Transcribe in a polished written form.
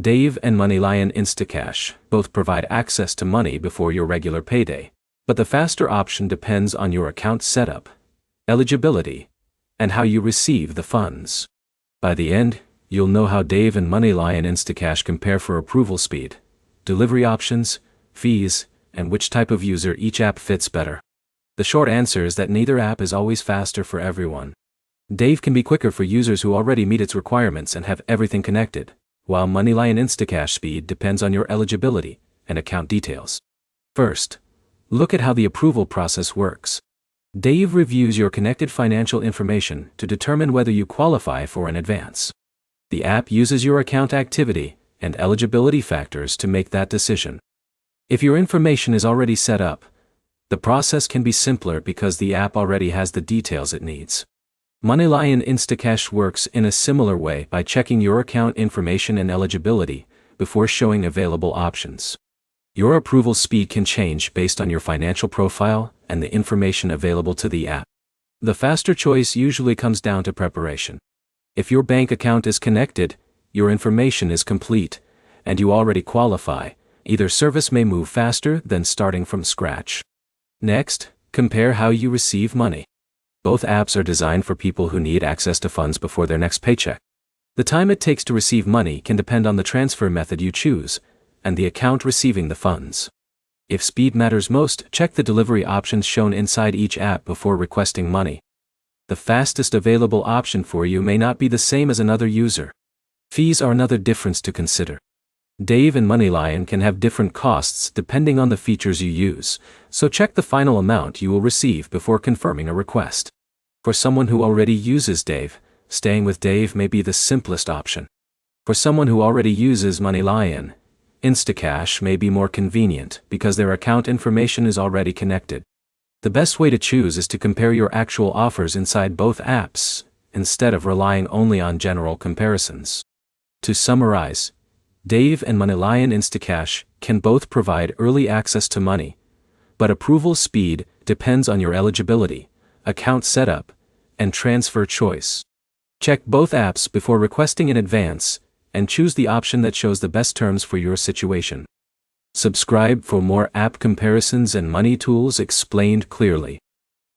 Dave and MoneyLion Instacash both provide access to money before your regular payday, but the faster option depends on your account setup, eligibility, and how you receive the funds. By the end, you'll know how Dave and MoneyLion Instacash compare for approval speed, delivery options, fees, and which type of user each app fits better. The short answer is that neither app is always faster for everyone. Dave can be quicker for users who already meet its requirements and have everything connected, while MoneyLion Instacash speed depends on your eligibility and account details. First, look at how the approval process works. Dave reviews your connected financial information to determine whether you qualify for an advance. The app uses your account activity and eligibility factors to make that decision. If your information is already set up, the process can be simpler because the app already has the details it needs. MoneyLion Instacash works in a similar way by checking your account information and eligibility before showing available options. Your approval speed can change based on your financial profile and the information available to the app. The faster choice usually comes down to preparation. If your bank account is connected, your information is complete, and you already qualify, either service may move faster than starting from scratch. Next, compare how you receive money. Both apps are designed for people who need access to funds before their next paycheck. The time it takes to receive money can depend on the transfer method you choose and the account receiving the funds. If speed matters most, check the delivery options shown inside each app before requesting money. The fastest available option for you may not be the same as another user. Fees are another difference to consider. Dave and MoneyLion can have different costs depending on the features you use, so check the final amount you will receive before confirming a request. For someone who already uses Dave, staying with Dave may be the simplest option. For someone who already uses MoneyLion, Instacash may be more convenient because their account information is already connected. The best way to choose is to compare your actual offers inside both apps, instead of relying only on general comparisons. To summarize, Dave and MoneyLion Instacash can both provide early access to money, but approval speed depends on your eligibility, account setup, and transfer choice. Check both apps before requesting in advance, and choose the option that shows the best terms for your situation. Subscribe for more app comparisons and money tools explained clearly.